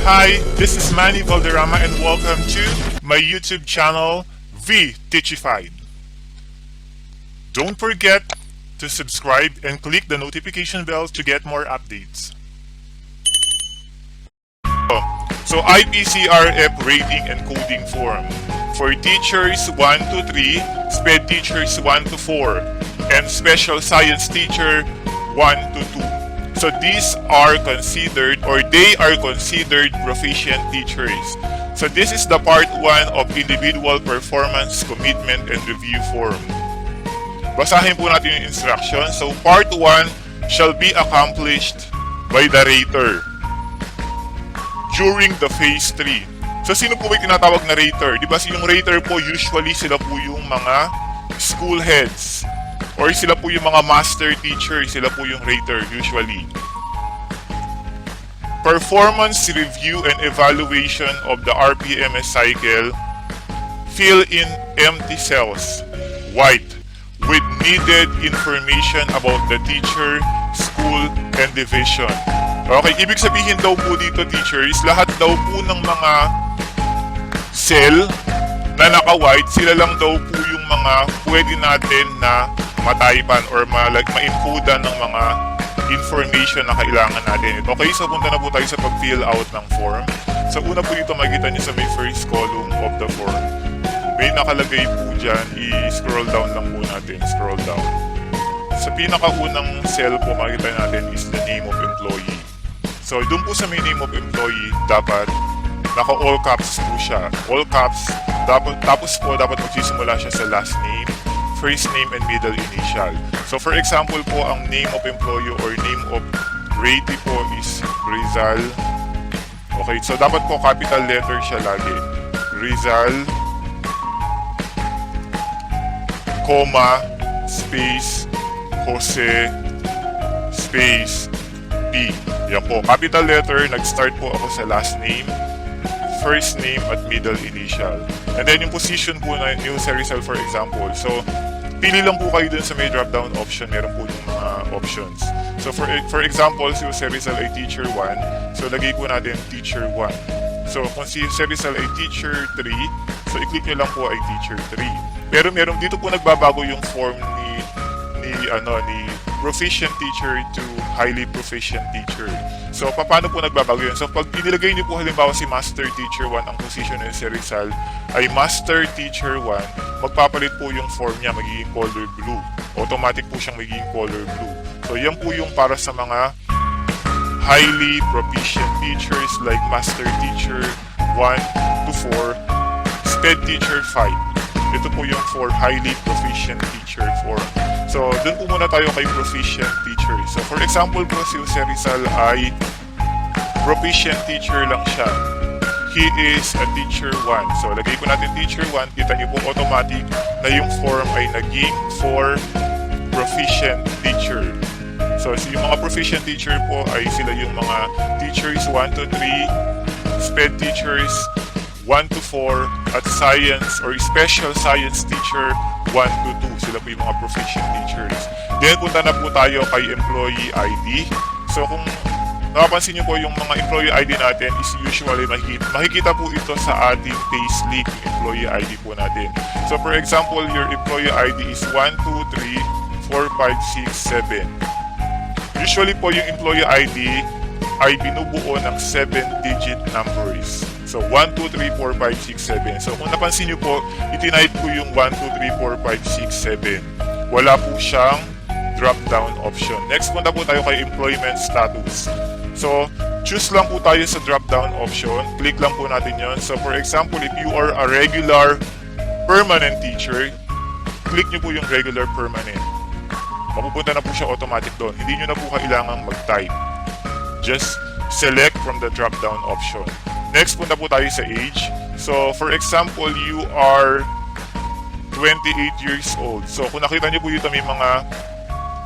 Hi, this is Manny Valderrama and welcome to my YouTube channel, V Teachified. Don't forget to subscribe and click the notification bell to get more updates. So IPCRF rating and coding form. For teachers 1 to 3, SPED teachers 1 to 4, and special science teacher 1 to 2. So these are considered, or they are considered, proficient teachers. So this is the part 1 of individual performance commitment and review form. Basahin po natin yung instructions. So part 1 shall be accomplished by the rater during the phase 3. So sino po yung tinatawag na rater? Di ba yung rater po, usually sila po yung mga school heads. Or sila po yung mga master teacher, sila po yung rater usually. Performance review and evaluation of the RPMS cycle. Fill in empty cells, white, with needed information about the teacher, school, and division. Okay, ibig sabihin daw po dito, teachers, lahat daw po ng mga cell na naka-white, sila lang daw po yung mga pwede natin na mataypan or ma-encodean ng mga information na kailangan natin. Okay, so punta na po tayo sa pag-fill out ng form. So una po dito makikita nyo sa may first column of the form. May nakalagay po dyan, i-scroll down lang po natin, scroll down. Sa pinakaunang cell po makikita natin is the name of employee. So doon po sa may name of employee, dapat naka all caps po siya. All caps, tapos po dapat magsisimula siya sa last name, first name, and middle initial. So for example po, ang name of employee or name of ratee po is Rizal. Okay, so dapat po capital letter siya lagi. Rizal, comma, space, Jose, space, P. Yan po, capital letter, nag-start po ako sa last name, first name, at middle initial. And then yung position po na yung sa Rizal, for example. So, pili lang po kayo dun sa may drop-down option. Meron po yung mga options. So, for example, si Rizal ay teacher 1. So, lagay po natin teacher 1. So, kung si Rizal ay teacher 3, so, i-click nyo lang po ay teacher 3. Pero meron dito po nagbabago yung form ni proficient teacher to highly proficient teacher. So, paano po nagbabago yun? So, pag inilagay niyo po halimbawa si Master Teacher 1, ang position ng si Rizal ay Master Teacher 1, magpapalit po yung form niya, magiging color blue. Automatic po siyang magiging color blue. So, yan po yung para sa mga highly proficient teachers like Master Teacher 1 to 4, SPED Teacher 5. Ito po yung for highly proficient teacher form. So, dun po muna tayo kay proficient teacher. So, for example po, si Jose Rizal ay proficient teacher lang siya. He is a teacher 1. So, lagay po natin teacher 1. Kita niyo po automatic na yung form ay naging for proficient teacher. So, yung mga proficient teacher po ay sila yung mga teachers 1 to 3, SPED teachers 1 to 4, at science or special science teacher 1 to 2. Sila po yung mga proficient teachers. Then, punta na po tayo kay employee ID. So, kung napapansin nyo po yung mga employee ID natin is usually makikita po ito sa ating payslip, yung employee ID po natin. So, for example, your employee ID is 1, 2, 3, 4, 5, 6, 7. Usually po yung employee ID ay binubuo ng 7-digit numbers. So, 1, 2, 3, 4, 5, 6, 7. So, kung napansin nyo po, itinipe ko yung 1, 2, 3, 4, 5, 6, 7. Wala po siyang drop-down option. Next, punta po tayo kay employment status. So, choose lang po tayo sa drop-down option. Click lang po natin yon. So, for example, if you are a regular permanent teacher, click nyo po yung regular permanent. Mapupunta na po siya automatic doon. Hindi nyo na po kailangang mag-type. Just select from the drop-down option. Next, punta po tayo sa age. So, for example, you are 28 years old. So, kung nakita niyo po dito may mga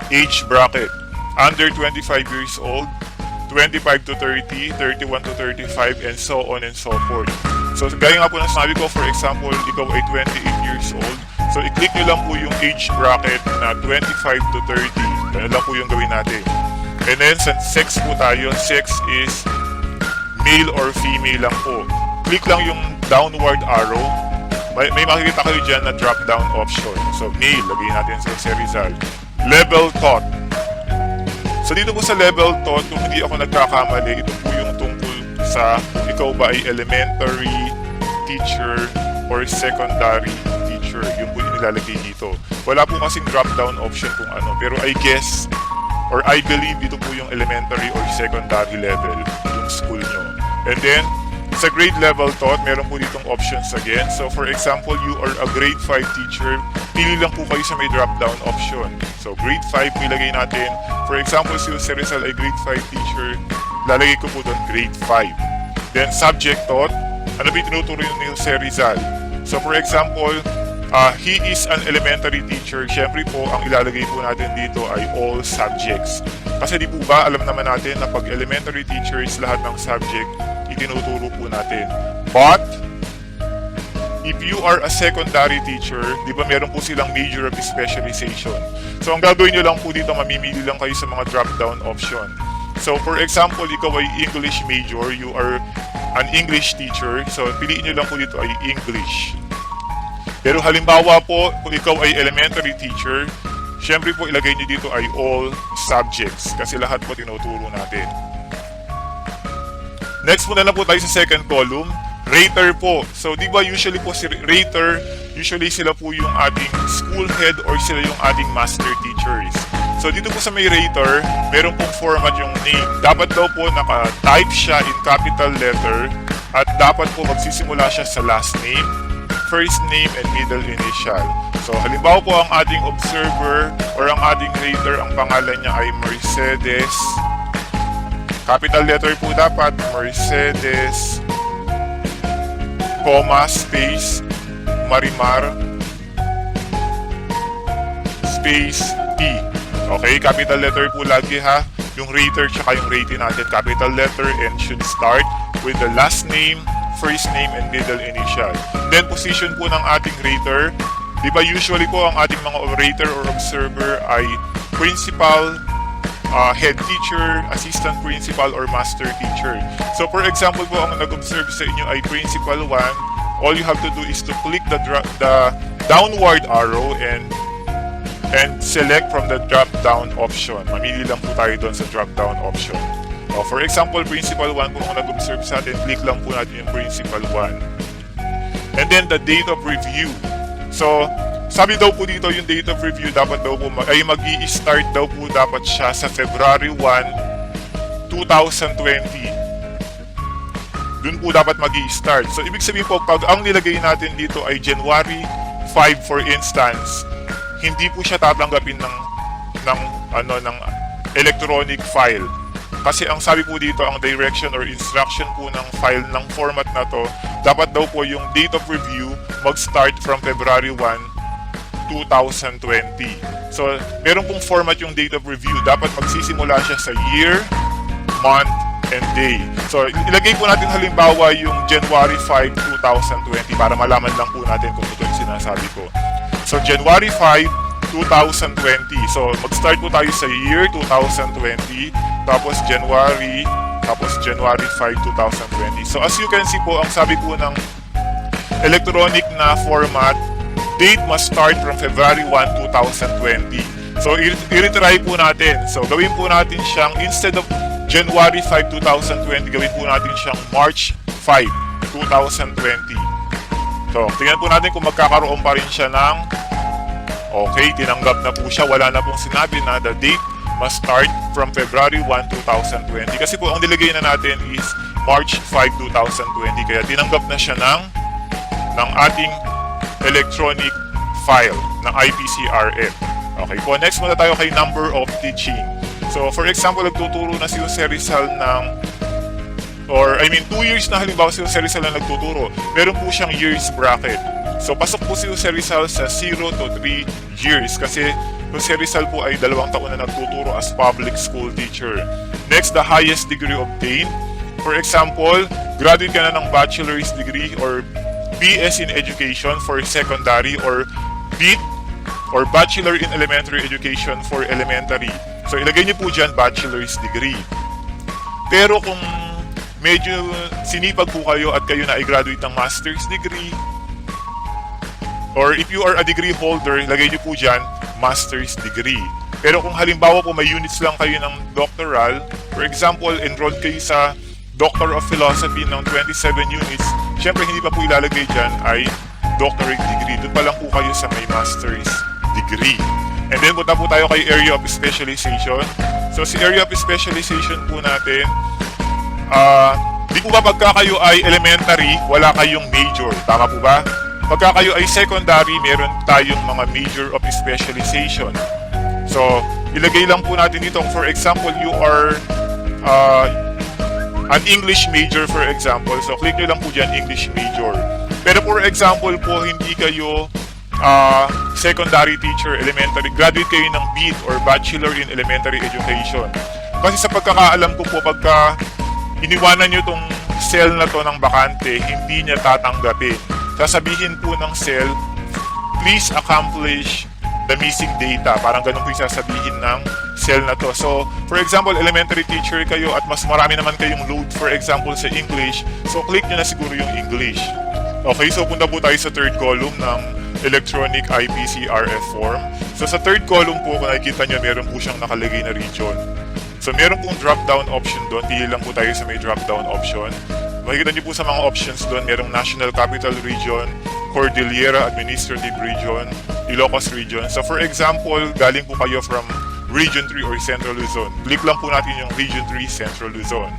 age bracket. Under 25 years old, 25 to 30, 31 to 35, and so on and so forth. So, gaya nga po ng sabi ko, for example, ikaw ay 28 years old. So, i-click nyo lang po yung age bracket na 25 to 30. Ano lang po yung gawin natin. And then, sa sex po tayo, sex is male or female lang po. Click lang yung downward arrow. May makikita kayo dyan na drop down option. So male, lagay natin sa Rizal. Level taught. So dito po sa level taught, kung hindi ako nagkakamali, ito po yung tungkol sa ikaw ba ay elementary teacher or secondary teacher. Yun po yung nilalagay dito. Wala po kasing drop down option kung ano. Pero I guess or I believe dito po yung elementary or secondary level yung school nyo. And then sa grade level taught, meron po ditong options again. So for example, you are a grade 5 teacher, pili lang po kayo sa may drop down option. So grade 5 ilagay natin. For example, si Jose Rizal ay grade 5 teacher, lalagay ko po doon grade 5. Then subject taught, ano ba yung tinuturo ni Jose Rizal? So for example, he is an elementary teacher. Siyempre po, ang ilalagay po natin dito ay all subjects. Kasi di po ba, alam naman natin na pag elementary teachers, lahat ng subject, itinuturo po natin. But, if you are a secondary teacher, di ba meron po silang major of specialization. So, ang gagawin nyo lang po dito, mamimili lang kayo sa mga drop-down option. So, for example, ikaw ay English major, you are an English teacher. So, piliin nyo lang po dito ay English. Pero halimbawa po, kung ikaw ay elementary teacher, syempre po ilagay nyo dito ay all subjects kasi lahat po tinuturo natin. Next muna lang po tayo sa second column, rater po. So di ba usually po si rater, usually sila po yung ating school head or sila yung ating master teachers. So dito po sa may rater, meron pong format yung name. Dapat daw po naka-type siya in capital letter at dapat po magsisimula siya sa last name, first name, and middle initial. So halimbawa po ang ating observer or ang ating rater, ang pangalan niya ay Mercedes. Capital letter po dapat, Mercedes, comma, space, Marimar, space, T. Okay, capital letter po lagi ha. Yung rater tsaka yung rating natin, capital letter and should start with the last name, first name, and middle initial. Then position po ng ating rater. Di ba usually po ang ating mga rater or observer ay principal, head teacher, assistant principal, or master teacher. So for example po, ang nag-observe sa inyo ay principal 1. All you have to do is to click the downward arrow and select from the drop down option. Mamili lang po tayo doon sa drop down option. For example, principal 1 po ang nag-observe sa atin, click lang po natin yung principal 1. And then the date of review. So sabi daw po dito yung date of review dapat daw po ay mag-i-start daw po dapat siya sa February 1, 2020. Doon po dapat mag-i-start. So ibig sabihin po pag ang nilagay natin dito ay January 5 for instance, hindi po siya tatanggapin ng electronic file. Kasi ang sabi po dito, ang direction or instruction po ng file ng format na to, dapat daw po yung date of review mag-start from February 1, 2020. So, meron pong format yung date of review. Dapat magsisimula siya sa year, month, and day. So, ilagay po natin halimbawa yung January 5, 2020 para malaman lang po natin kung ito yung sinasabi ko. So, January 5, 2020. So, mag-start po tayo sa year 2020, tapos January 5, 2020. So, as you can see po, ang sabi po ng electronic na format, date must start from February 1, 2020. So, i-retry po natin. So, gawin po natin siyang, instead of January 5, 2020, gawin po natin siyang March 5, 2020. So, tingnan po natin kung magkakaroon pa rin siya ng okay, tinanggap na po siya. Wala na pong sinabi na the date must start from February 1, 2020. Kasi po, ang nilagay na natin is March 5, 2020. Kaya tinanggap na siya ng ating electronic file ng IPCRF. Okay po, next muna tayo kay number of teaching. So, for example, nagtuturo na si Jose Rizal ng 2 years na halimbawa si Jose Rizal na nagtuturo. Meron po siyang years bracket. So, pasok po si Jose Rizal sa 0 to 3 years kasi Jose Rizal po ay 2 taon na nagtuturo as public school teacher. Next, the highest degree obtained. For example, graduate ka na ng bachelor's degree or BS in Education for secondary or BEd or Bachelor in Elementary Education for elementary. So ilagay niyo po dyan bachelor's degree. Pero kung medyo sinipag po kayo at kayo na i-graduate ng master's degree, or if you are a degree holder, lagay nyo po dyan, master's degree. Pero kung halimbawa po may units lang kayo ng doctoral, for example, enrolled kayo sa Doctor of Philosophy ng 27 units, syempre hindi pa po ilalagay dyan ay doctorate degree. Doon pa lang po kayo sa may master's degree. And then punta po tayo kay area of specialization. So si area of specialization po natin, di po ba pagka kayo ay elementary, wala kayong major, tama po ba? Pagka kayo ay secondary, meron tayong mga major of specialization. So ilagay lang po natin dito, for example, you are an English major, for example. So click nyo lang po dyan, English major. Pero for example po, hindi kayo secondary teacher, elementary, graduate kayo ng BEd or Bachelor in Elementary Education. Kasi sa pagkakaalam ko po, pagka iniwanan nyo tong cell na to ng bakante, hindi niya tatanggapin. Sasabihin po ng cell, please accomplish the missing data. Parang ganun po yung sasabihin ng cell na to. So, for example, elementary teacher kayo at mas marami naman kayong load, for example, sa English. So, click nyo na siguro yung English. Okay, so punta po tayo sa third column ng electronic IPCRF form. So, sa third column po, kung nakikita nyo, meron po siyang nakalagay na region. So, meron pong drop-down option doon. Pili lang po tayo sa may drop-down option. Makikita nyo po sa mga options doon, merong National Capital Region, Cordillera Administrative Region, Ilocos Region. So for example, galing po kayo from Region 3 or Central Luzon. Click lang po natin yung Region 3 Central Luzon.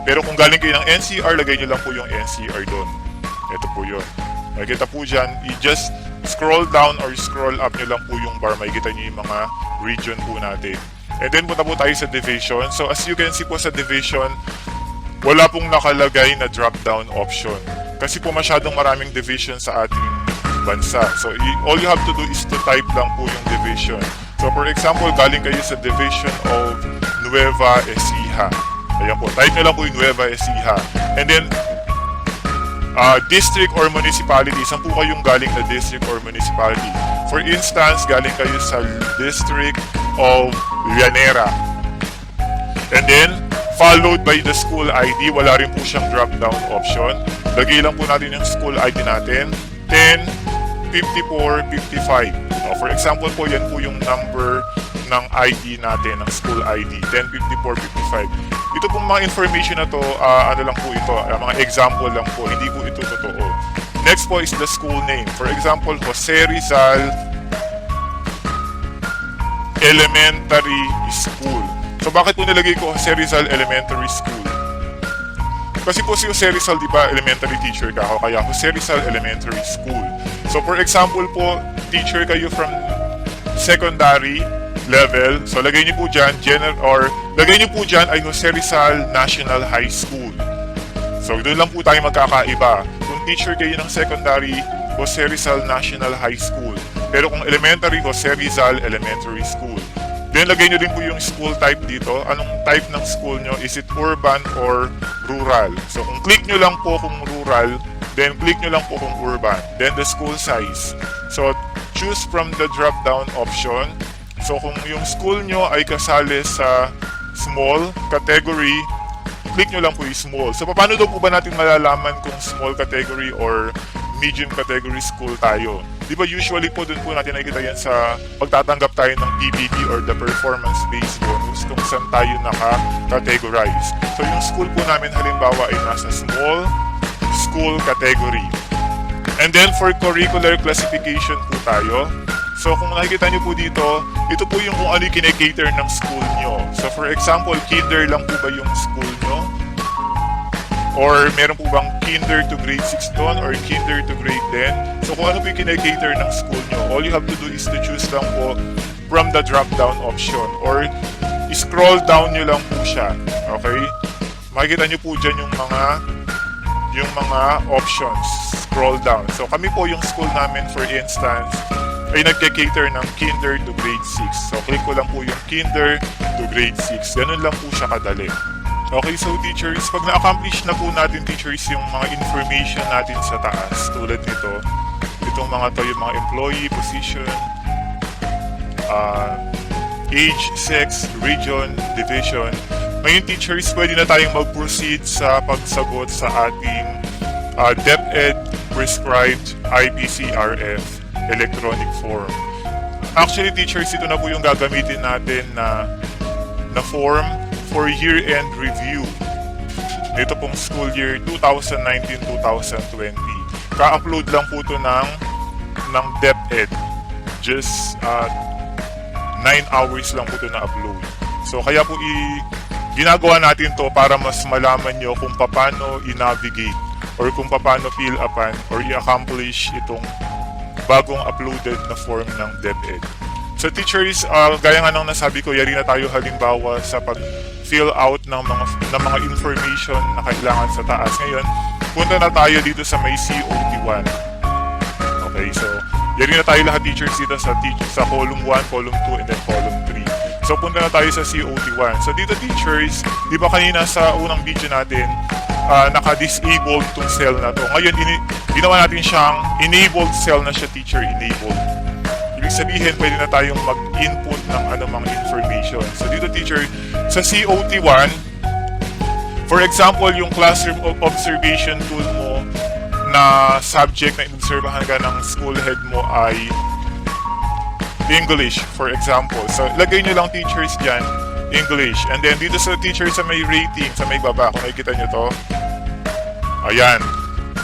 Pero kung galing kayo ng NCR, lagay nyo lang po yung NCR doon. Ito po yun. Makikita po dyan, i-just scroll down or scroll up nyo lang po yung bar. Makikita nyo yung mga region po natin. And then punta po tayo sa division. So as you can see po sa division, wala pong nakalagay na drop-down option. Kasi po masyadong maraming division sa ating bansa. So all you have to do is to type lang po yung division. So for example, galing kayo sa division of Nueva Ecija. Ayan po, type nyo lang po yung Nueva Ecija. And then, district or municipality. Saan po kayong galing na district or municipality? For instance, galing kayo sa district of Llanera. And then, followed by the school ID. Wala rin po siyang drop-down option. Lagay lang po natin yung school ID natin. 10, 54, 55. For example po, yan po yung number ng ID natin, ng school ID. 10, 54, 55. Ito pong mga information na to, ano lang po ito, mga example lang po. Hindi po ito totoo. Next po is the school name. For example, Jose Rizal Elementary School. So bakit po nilagay ko Jose Rizal Elementary School? Kasi po si Jose Rizal, di ba, elementary teacher ka, kaya Jose Rizal Elementary School. So for example po, teacher kayo from secondary level, so lagay niyo po dyan, lagay niyo po dyan ay Jose Rizal National High School. So doon lang po tayo magkakaiba. Kung teacher kayo ng secondary, Jose Rizal National High School. Pero kung elementary, Jose Rizal Elementary School. Then, lagay nyo din po yung school type dito. Anong type ng school nyo? Is it urban or rural? So, kung click nyo lang po kung rural, then click nyo lang po kung urban. Then, the school size. So, choose from the drop-down option. So, kung yung school nyo ay kasali sa small category, click nyo lang po yung small. So, paano daw po ba natin malalaman kung small category or medium category school tayo? Di ba usually po dun po natin nakikita yan sa pagtatanggap tayo ng PBB or the performance-based bonus kung saan tayo naka-categorize. So yung school po namin halimbawa ay nasa small school category. And then for curricular classification po tayo. So kung nakikita nyo po dito, ito po yung kung ano yung kinekater ng school nyo. So for example, kinder lang po ba yung school nyo? Or meron po bang kinder to grade 6 doon or kinder to grade 10? So kung ano po yung kinekater ng school nyo, all you have to do is to choose lang po from the drop-down option or scroll down nyo lang po siya. Okay? Makikita nyo po dyan yung mga options. Scroll down. So kami po yung school namin, for instance, ay nagke-cater ng kinder to grade 6. So click ko lang po yung kinder to grade 6. Ganun lang po siya kadali. Okay, so teachers, pag na-accomplish na po natin, teachers, yung mga information natin sa taas, tulad nito, itong mga to, yung mga employee, position, age, sex, region, division, Ngayon teachers, pwede na tayong mag-proceed sa pagsagot sa ating DepEd prescribed IPCRF electronic form. Actually teachers, ito na po yung gagamitin natin na form for year-end review. Ito pong school year 2019-2020. Ka-upload lang po ito ng DepEd. Just 9 hours lang po ito na-upload. So kaya po ginagawa natin to para mas malaman nyo kung paano i-navigate or kung paano fill upan or i-accomplish itong bagong uploaded na form ng DepEd. So teachers, gaya nga nang nasabi ko, yari na tayo halimbawa sa pag-fill out ng mga information na kailangan sa taas. Ngayon, punta na tayo dito sa may COT1. Okay, so yari na tayo lahat teachers dito sa column 1, column 2, and then column 3. So punta na tayo sa COT1. So dito teachers, di ba kanina sa unang video natin, naka-disabled itong cell na to. Ngayon, ginawa natin siyang enabled cell na siya teacher, enabled. Ibig sabihin, pwede na tayong mag-input ng anumang information. So dito teacher, sa COT1, for example, yung classroom observation tool mo na subject na inobserbahan ka ng school head mo ay English, for example. So lagay nyo lang teachers dyan, English. And then dito sa teacher sa may rating, sa may baba, kung nakikita nyo to, ayan.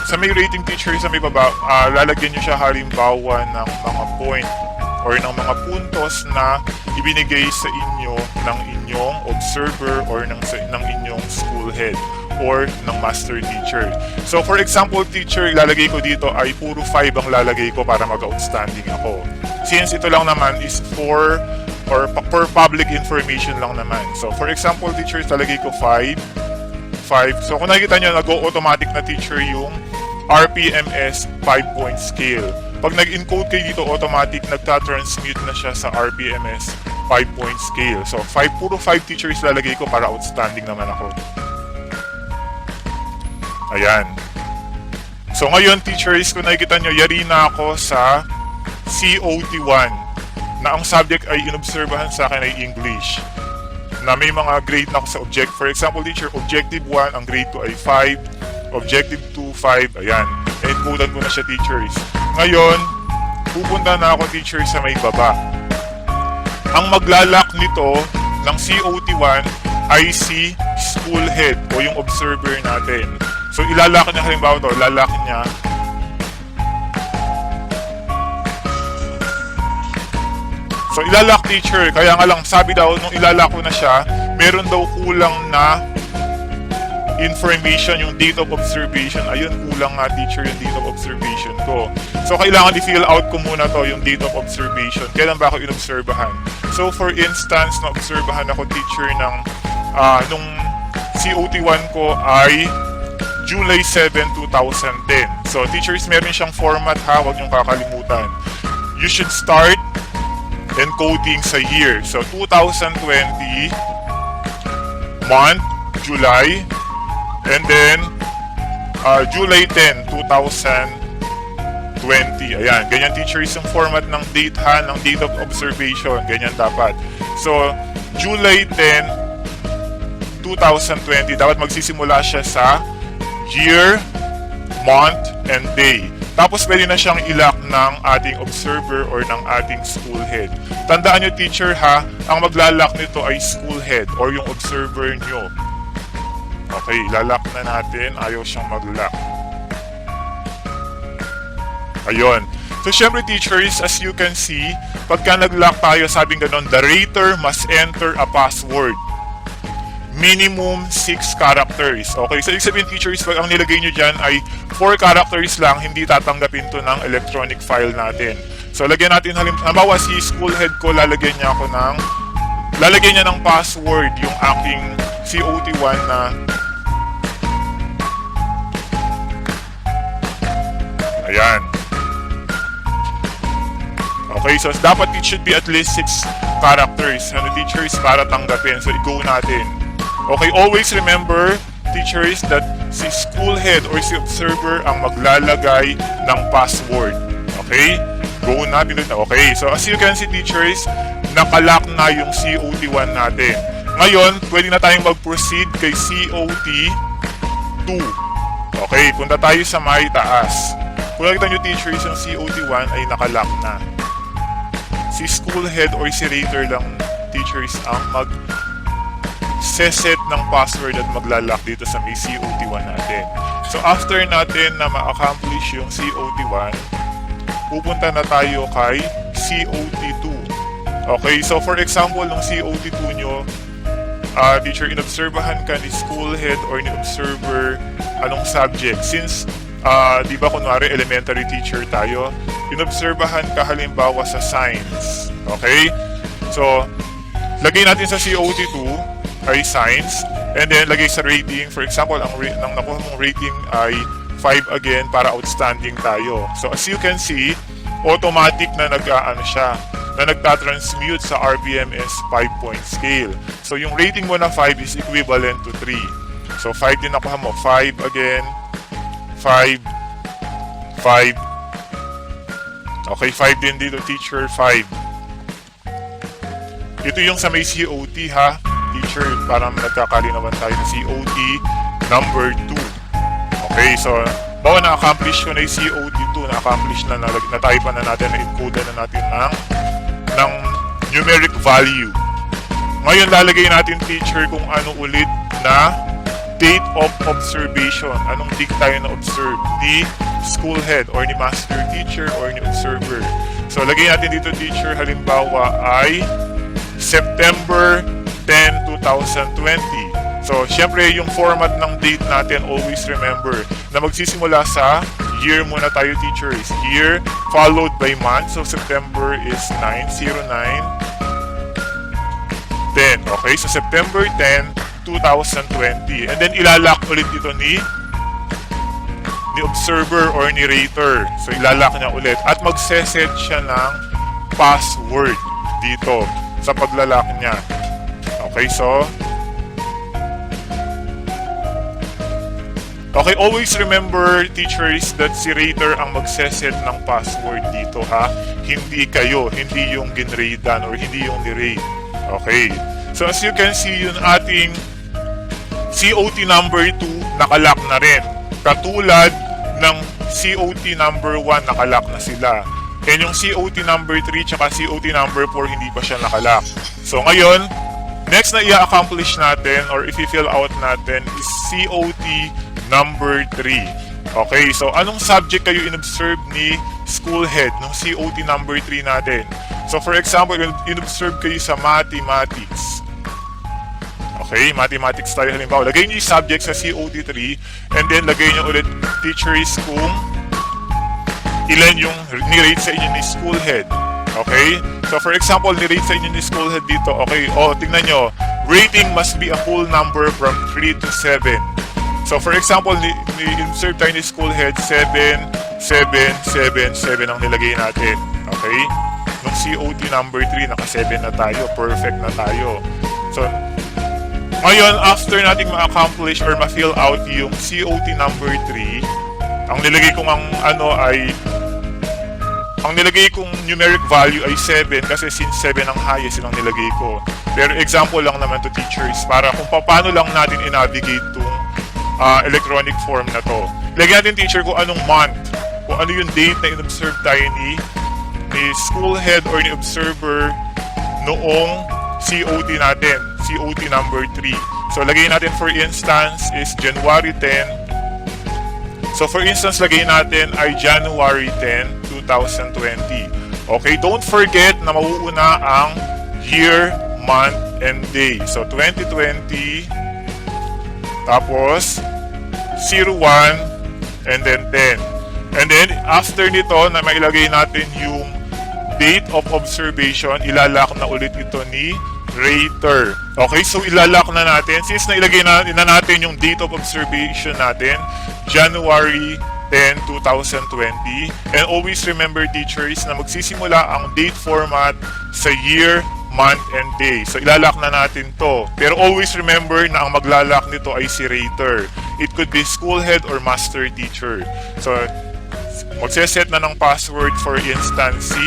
Sa may rating teacher sa may baba, lalagyan nyo siya halimbawa ng mga point or ng mga puntos na ibinigay sa inyo ng inyong observer or ng inyong school head or ng master teacher. So for example teacher, ilalagay ko dito ay puro 5 ang lalagay ko para mag-outstanding ako. Since ito lang naman is for public information lang naman. So for example teacher, ilalagay ko 5. So kung nakikita nyo, nag-automatic na teacher yung RPMS 5-point scale. Pag nag-encode kayo dito, automatic nagta-transmute na siya sa RPMS 5-point scale. So puro 5 teachers lalagay ko para outstanding naman ako. Ayan. So ngayon teachers, kung nakikita nyo, yari na ako sa COT1 na ang subject ay inobserbahan sa akin ay English. Na may mga grade na ako sa object. For example teacher, objective 1, ang grade ko ay 5. Objective 2, 5. Ayan. Encodean ko na siya teachers. Ngayon, pupunta na ako teacher sa may baba. Ang maglalak nito ng COT1 ay si school head o yung observer natin. So ilalak niya halimbawa to, lalak niya. So ilalak teacher, kaya nga lang sabi daw nung ilalak ko na siya, meron daw kulang na information, yung date of observation. Ayun, kulang nga teacher yung date of observation ko. So kailangan i-fill out ko muna to, yung date of observation. Kailan ba ako inobserbahan? So for instance, na-obserbahan ako teacher ng nung COT1 ko ay July 7, 2010. So teachers, meron siyang format ha, huwag niyong kakalimutan. You should start encoding sa year. So 2020 month, July, and then July 10, 2020. Ayan, ganyan teachers yung format ng date ha, ng date of observation. Ganyan dapat. So July 10, 2020, dapat magsisimula siya sa year, month, and day. Tapos pwede na siyang ilak ng ating observer or ng ating school head. Tandaan nyo teacher ha, ang maglalak nito ay school head or yung observer nyo. Okay, ilalak na natin. Ayaw siyang mag-lock. Ayun. So syempre teachers, as you can see, pagka nag-lock tayo, sabing ganon, the rater must enter a password. Minimum 6 characters. Okay, so ibig sabihin teachers, pag ang nilagay nyo dyan ay 4 characters lang, hindi tatanggapin to ng electronic file natin. So lagyan natin, halimbawa si school head ko, lalagyan niya ng password yung aking COT1 na ayan. Okay, so dapat it should be at least 6 characters, teachers, para tanggapin. So i-go natin. Okay, always remember, teachers, that si school head or si observer ang maglalagay ng password. Okay? Go natin. Okay, so as you can see, teachers, nakalock na yung COT1 natin. Ngayon, pwede na tayong mag-proceed kay COT2. Okay, punta tayo sa may taas. Kung nakita nyo teachers, yung COT1 ay nakalock na. Si school head or si rater lang teachers ang mag-set ng password at maglalak dito sa may COT1 natin. So after natin na ma-accomplish yung COT1, pupunta na tayo kay COT2. Okay, so for example, nung COT2 nyo, teacher, inobserbahan ka ni school head or ni observer anong subject. Since, di ba kunwari elementary teacher tayo, inobserbahan ka halimbawa sa science. Okay? So, lagay natin sa COT2 ay science, and then lagay sa rating. For example, ang nakuha mong rating ay 5 again para outstanding tayo. So, as you can see, automatic na nagtatransmute sa RBMS 5-point scale. So, yung rating mo na 5 is equivalent to 3. So, 5 din nakuha mo. 5 again. 5. 5. Okay, 5 din dito, teacher. 5. Ito yung sa may COT, ha? Teacher, para nagkakalinawan tayo ng COT number 2. Okay, so, bawa na-accomplish ko na yung COT2, na-accomplish na, na-type na natin, na-encode na natin ng numeric value. Ngayon, lalagay natin, teacher, kung ano ulit na date of observation. Anong date tayo na-observe? Ni school head or ni master teacher or ni observer. So, lagay natin dito, teacher, halimbawa ay September 10, 2020. So, syempre, yung format ng date natin, always remember na magsisimula sa year muna tayo, teachers. Year followed by month. So, September is 9/09/10. Okay, so September 10, 2020. And then, ilalock ulit ito ni observer or ni rater. So, ilalock niya ulit. At magseset siya ng password dito sa paglalak niya. Okay, so okay, always remember, teachers, that si rater ang magseset ng password dito, ha? Hindi kayo, hindi yung ginratean or hindi yung nirate. Okay, so as you can see, yung ating COT number 2 nakalock na rin. Katulad ng COT number 1, nakalock na sila. And yung COT number 3 tsaka COT number 4, hindi pa siya nakalock. So ngayon, next na i-accomplish natin or i-fill out natin is COT number 3. Okay, so anong subject kayo in-observe ni school head ng COT number 3 natin? So for example, in-observe kayo sa mathematics. Okay, mathematics tayo halimbawa. Lagay niyo yung subject sa COT 3 and then lagay niyo ulit, teachers, kung ilan yung ni-rate sa inyo ni school head. Okay? So for example, ni-rate sa inyo ni school head dito. Okay, tingnan nyo. Rating must be a whole number from 3 to 7. So for example, ni-insert tayo ni school head 7, 7, 7, 7 ang nilagay natin. Okay? Nung COT number 3, naka-7 na tayo. Perfect na tayo. So, ngayon, after nating ma-accomplish or ma-fill out yung COT number 3, ang nilagay kong ang nilagay kong numeric value ay 7 kasi since 7 ang highest, ang nilagay ko. Pero example lang naman to, teachers, para kung paano lang natin i-navigate itong electronic form na to. Lagyan natin, teacher, kung anong month, kung ano yung date na in-observe tayo ni school head or ni observer noong COT natin, COT number 3. So, lagay natin for instance is January 10. So, for instance, lagay natin ay January 10, 2020. Okay, don't forget na mauuna ang year, month, and day. So, 2020, tapos 01, and then 10. And then, after nito, na mailagay natin yung date of observation, ilalock na ulit ito ni rater. Okay, so ilalock na natin. Since nailagay na natin yung date of observation natin, January 10, 2020. And always remember, teachers, na magsisimula ang date format sa year, month, and day. So, ilalock na natin to. Pero always remember na ang maglalak nito ay si rater. It could be school head or master teacher. So, magseset na ng password, for instance, si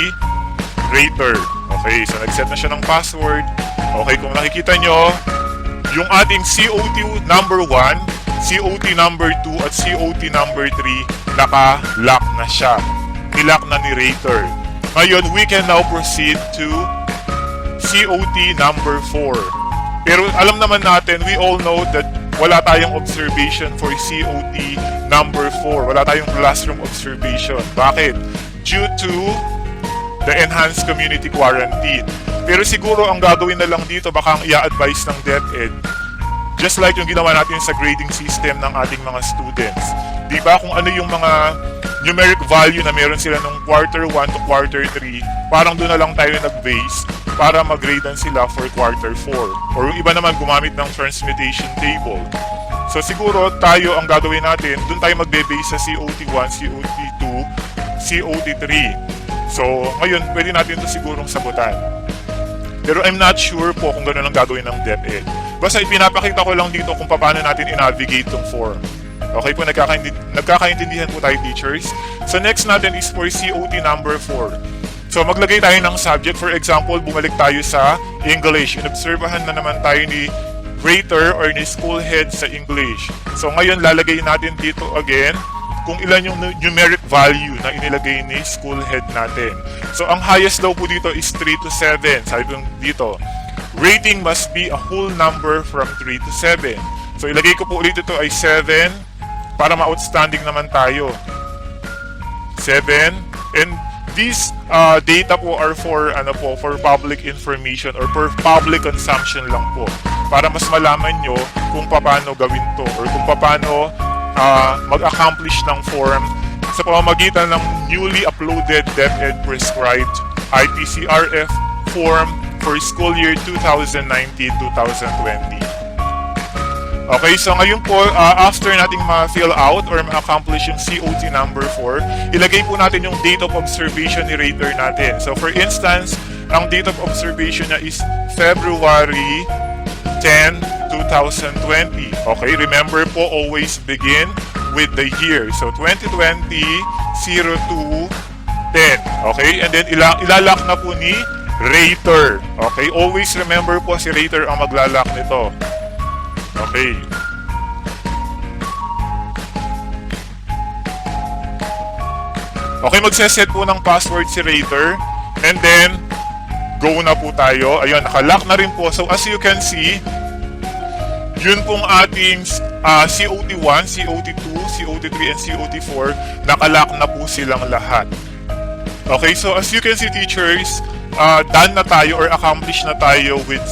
rater. Okay, so nagset na siya ng password. Okay, kung nakikita nyo, yung ating COT number 1, COT number 2, at COT number 3, naka-lock na siya. Nilock na ni Rater. Ngayon, we can now proceed to COT number 4. Pero alam naman natin, we all know that wala tayong observation for COT number 4. Wala tayong classroom observation. Bakit? Due to the enhanced community quarantine. Pero siguro ang gagawin na lang dito, baka ang i-advise ng DepEd, just like yung ginawa natin sa grading system ng ating mga students. Diba kung ano yung mga numeric value na meron sila nung quarter 1 to quarter 3, parang doon na lang tayo nag-base para mag-gradean sila for quarter 4. Or yung iba naman gumamit ng transmutation table. So siguro tayo ang gagawin natin, doon tayo magbe-base sa COT1, COT2, COT3. So ngayon, pwede natin ito sigurong sagutan. Pero I'm not sure po kung gano'n ang gagawin ng DepEd. Basta ipinapakita ko lang dito kung paano natin i-navigate itong form. Okay po, nagkakaintindihan po tayo, teachers. So next natin is for COT number 4. So maglagay tayo ng subject. For example, bumalik tayo sa English. Inobserbahan na naman tayo ni Rater or ni school head sa English. So ngayon, lalagay natin dito again kung ilan yung numeric value na inilagay ni school head natin. So ang highest daw po dito is 3 to 7. Sabi ko dito, rating must be a whole number from 3 to 7. So ilagay ko po ulit ito ay 7 para ma-outstanding naman tayo. 7. And these data po are for for public information or for public consumption lang po. Para mas malaman nyo kung paano gawin to or kung paano mag-accomplish ng form sa pamamagitan ng newly uploaded DepEd prescribed IPCRF form for school year 2019-2020. Okay, so ngayon po, after nating ma-fill out or ma-accomplish yung COT number 4, ilagay po natin yung date of observation ni Rater natin. So for instance, ang date of observation niya is February 10, 2020. Okay, remember po, always begin with the year. So 2020, 02, 10. Okay, and then ilalak na po ni Rater. Okay, always remember po si Rater ang maglalak nito. Okay. Okay, magseset po ng password si Rater. And then, go na po tayo. Ayun, nakalock na rin po. So, as you can see, yun pong ating COT1, COT2, COT3, and COT4, nakalock na po silang lahat. Okay, so as you can see, teachers, done na tayo or accomplished na tayo with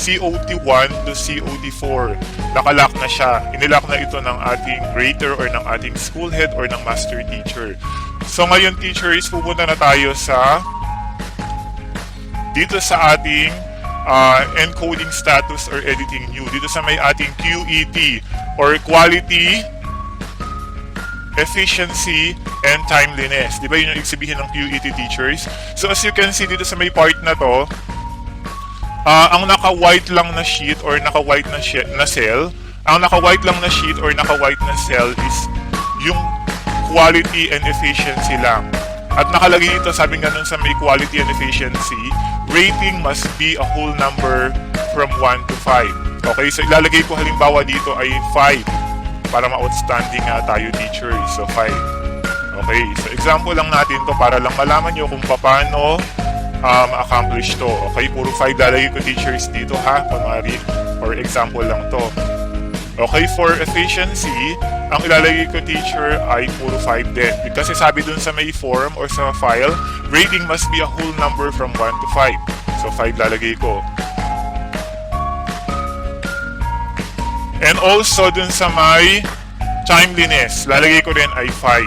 COT1 to COT4. Nakalock na siya. Inilock na ito ng ating grader or ng ating school head or ng master teacher. So ngayon, teachers, pupunta na tayo sa dito sa ating encoding status or editing new. Dito sa may ating QET or quality, efficiency, and timeliness. Di ba yun yung igsabihin ng QET, teachers? So as you can see dito sa may part na to, ang naka-white lang na sheet or naka-white na cell, ang naka-white lang na sheet or naka-white na cell is yung quality and efficiency lang. At nakalagay dito, sabi nga nun sa may quality and efficiency, rating must be a whole number from 1 to 5. Okay, so ilalagay ko halimbawa dito ay 5 para ma-outstanding nga tayo, teachers. So 5. Okay, so example lang natin to para lang malaman nyo kung paano ma-accomplish to. Okay, puro 5 lalagay ko, teachers, dito ha, kunwari, or example lang to. Okay, for efficiency, ang ilalagay ko, teacher, ay puro 5 din. Kasi sabi dun sa may form or sa file, rating must be a whole number from 1 to 5. So 5 lalagay ko. And also dun sa may timeliness, lalagay ko rin ay 5.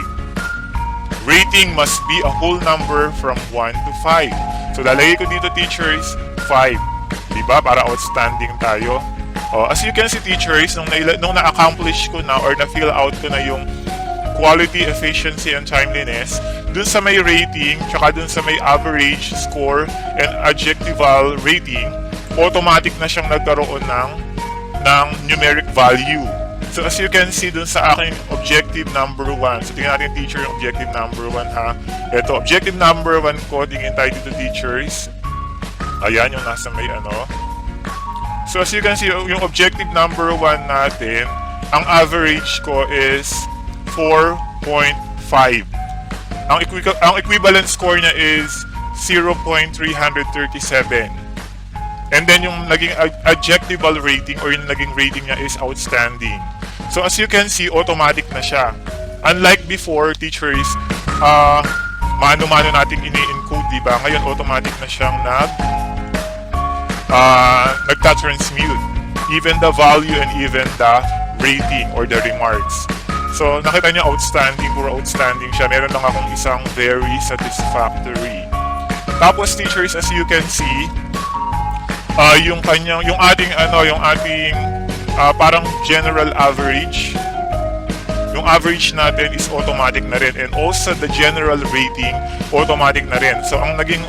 Rating must be a whole number from 1 to 5. So lalagay ko dito, teachers, 5. Diba? Para outstanding tayo. As you can see, teachers, nung na-accomplish ko na or na-fill out ko na yung quality, efficiency, and timeliness, dun sa may rating, tsaka dun sa may average score and adjectival rating, automatic na siyang nagkaroon ng numeric value. So as you can see dun sa aking objective number 1, so tingnan natin, teacher, yung objective number 1 ha. Ito, objective number 1 ko, tingin tayo dito, teachers. Ayan yung nasa may So as you can see, yung objective number 1 natin, ang average ko is 4.5. Ang equivalent score niya is 0.337. And then yung naging adjectival rating or yung naging rating niya is outstanding. So as you can see, automatic na siya. Unlike before, teachers, mano-mano nating ini-encode, diba? Ngayon, automatic na siyang nagta-transmute. Even the value and even the rating or the remarks. So, nakita niyo outstanding, puro outstanding siya. Meron lang akong isang very satisfactory. Tapos, teachers, as you can see, yung ating parang general average, yung average natin is automatic na rin, and also the general rating automatic na rin. So ang naging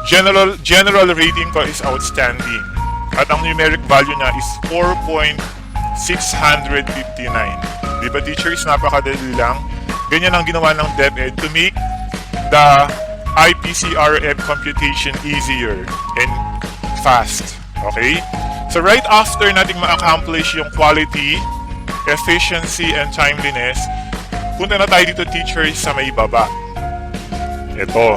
general rating ko is outstanding, at ang numeric value niya is 4.659. Diba, teachers, napakadali lang. Ganyan ang ginawa ng DepEd to make the IPCRF computation easier and fast. Okay? So right after nating ma-accomplish yung quality, efficiency, and timeliness, punta na tayo dito, teachers, sa may baba. Ito,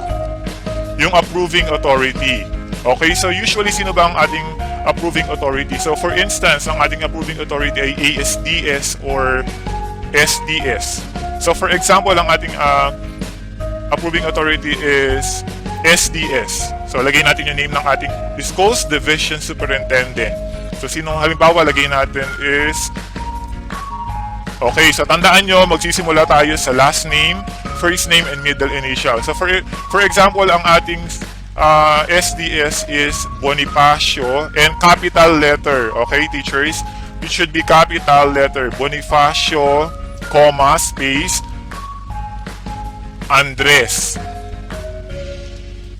yung approving authority. Okay, so usually sino ba ang ating approving authority? So for instance, ang ating approving authority ay ASDS or SDS. So for example, ang ating approving authority is SDS. So lagay natin yung name ng ating Schools Division Superintendent. So sino halimbawa lagay natin is, okay, so tandaan nyo, magsisimula tayo sa last name, first name, and middle initial. So for example, ang ating SDS is Bonifacio, and capital letter. Okay, teachers? It should be capital letter. Bonifacio, comma, space, Andres.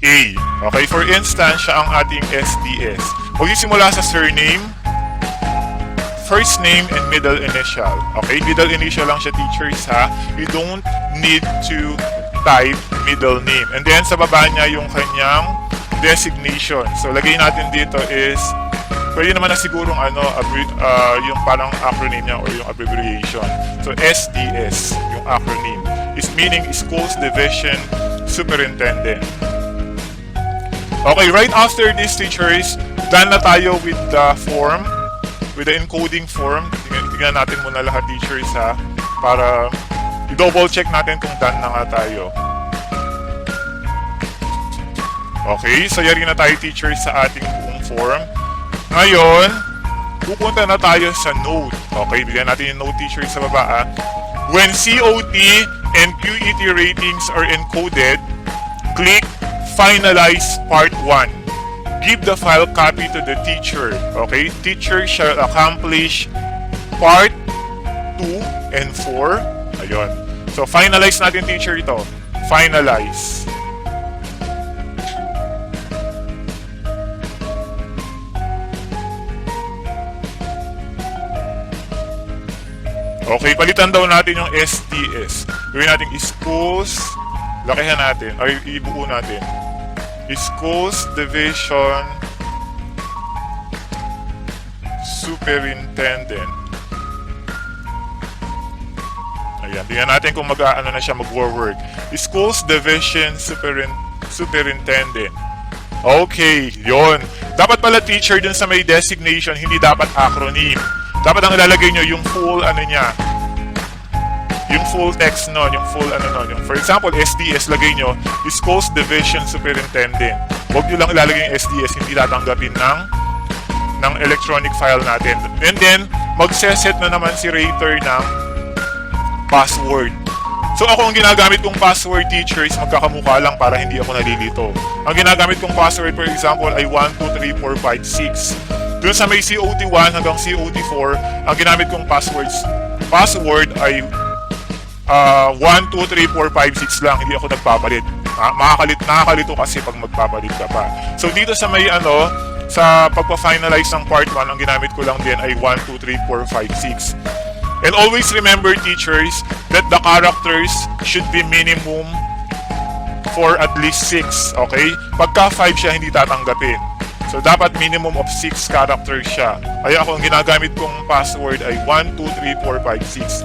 A. Okay, for instance, siya ang ating SDS. Magsisimula sa surname, first name, and middle initial. Okay, middle initial lang siya, teachers, ha. You don't need to type middle name. And then sa baba niya yung kanyang designation. So lagay natin dito is, pwede naman na sigurong yung parang acronym niya or yung abbreviation. So SDS, yung acronym, is meaning Schools Division Superintendent. Okay, right after this, teachers, done na tayo with the form, with the encoding form. Tingnan natin muna lahat, teachers, ha, para i-double check natin kung done na nga tayo. Okay, so yari na tayo, teachers, sa ating buong form. Ngayon, pupunta na tayo sa note. Okay, bigyan natin yung note, teachers, sa baba, ha. When COT and QET ratings are encoded, click Finalize Part 1. Give the file copy to the teacher. Okay? Teacher shall accomplish Part 2 and 4. Ayun. So, finalize natin, teacher, ito. Finalize. Okay, palitan daw natin yung SDS. Gawin natin schools, lakihan natin, ay ibuo natin. Schools Division Superintendent. Ayan, tingnan natin kung mag-ano na siya, mag-work. Schools Division Superintendent. Okay, yon. Dapat pala, teacher, dun sa may designation, hindi dapat acronym. Dapat ang ilalagay nyo yung full niya. Yung full text nun, yung full yung for example, SDS, lagay nyo, Schools Division Superintendent. Huwag nyo lang ilalagay yung SDS, hindi tatanggapin ng electronic file natin. And then, magseset na naman si Rater ng password. So ako, ang ginagamit kong password, teachers, magkakamukha lang para hindi ako nalilito. Ang ginagamit kong password, for example, ay 123456. Doon sa may COT1 hanggang COT4, ang ginamit kong password ay 123456 lang, hindi ako nagpapalit. Nakakalito kasi pag magpapalit ka pa. So dito sa may sa pagpa-finalize ng part 1, ang ginamit ko lang din ay 123456. And always remember, teachers, that the characters should be minimum for at least 6. Okay? Pagka 5 siya, hindi tatanggapin. So, dapat minimum of 6 characters siya. Kaya ako, ang ginagamit kong password ay 1, 2, 3, 4, 5, 6.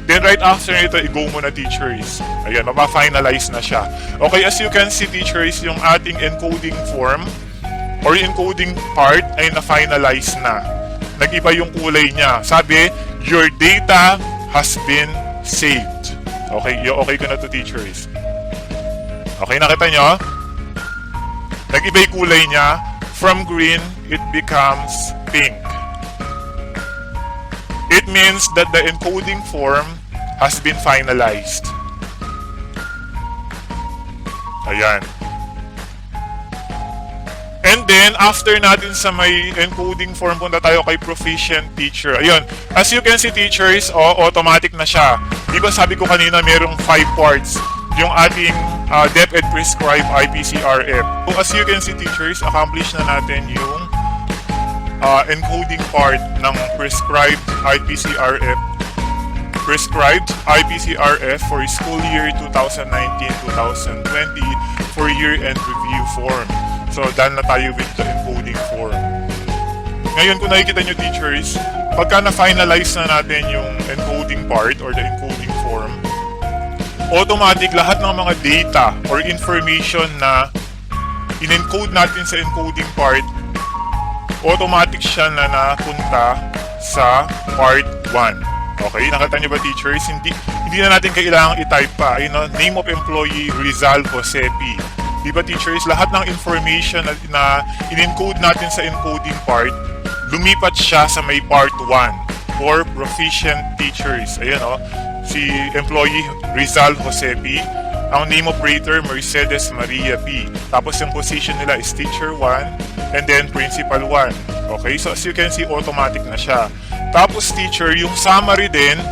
Then, right after nito, i-go muna teachers. Ayan, mapa-finalize na siya. Okay, as you can see teachers, yung ating encoding form or encoding part ay na-finalize na. Nag-iba yung kulay niya. Sabi, your data has been saved. Okay, okay ko na to teachers. Okay, nakita nyo? Nag-iba yung kulay niya. From green, it becomes pink. It means that the encoding form has been finalized. Ayan. And then, after natin sa may encoding form, punta tayo kay proficient teacher. Ayun. As you can see, teachers, automatic na siya. Di ba sabi ko kanina, merong 5 parts yung ating DepEd prescribed IPCRF. So, as you can see, teachers, accomplish na natin yung encoding part ng prescribed IPCRF for school year 2019-2020 for year-end review form. So, done na tayo with the encoding form. Ngayon, kung nakikita nyo teachers, pagka na-finalize na natin yung encoding part or the encoding form, automatic lahat ng mga data or information na in-encode natin sa encoding part, automatic siya na napunta sa part 1. Okay, nakita nyo ba teachers? Hindi na natin kailangang i-type pa. Name of employee, Rizal Jose P. Di ba teachers? Lahat ng information na in-encode natin sa encoding part, lumipat siya sa may part 1 for proficient teachers. Ayan si employee Rizal Jose P. Ang name operator, Mercedes Maria P. Tapos yung position nila is teacher 1 and then principal 1. Okay, so as you can see, automatic na siya. Tapos teacher, yung summary din,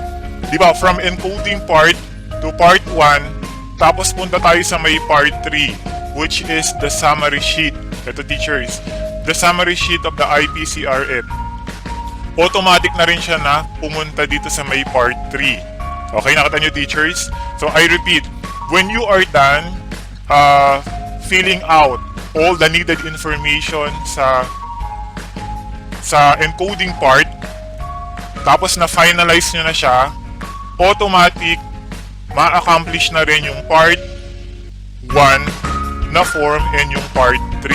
di ba, from encoding part to part 1, tapos punta tayo sa may part 3, which is the summary sheet. Ito teachers, the summary sheet of the IPCRF. Automatic na rin siya na pumunta dito sa may part 3. Okay, nakita nyo teachers? So I repeat, when you are done filling out all the needed information sa encoding part, tapos na-finalize nyo na siya, automatic ma-accomplish na rin yung part 1 na form and yung part 3.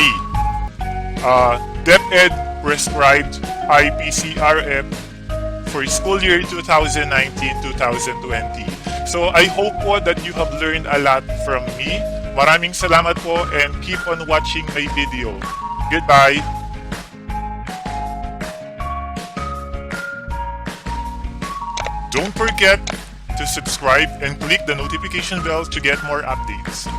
DepEd prescribed IPCRF for school year 2019-2020. So I hope po that you have learned a lot from me. Maraming salamat po and keep on watching my video. Goodbye! Don't forget to subscribe and click the notification bell to get more updates.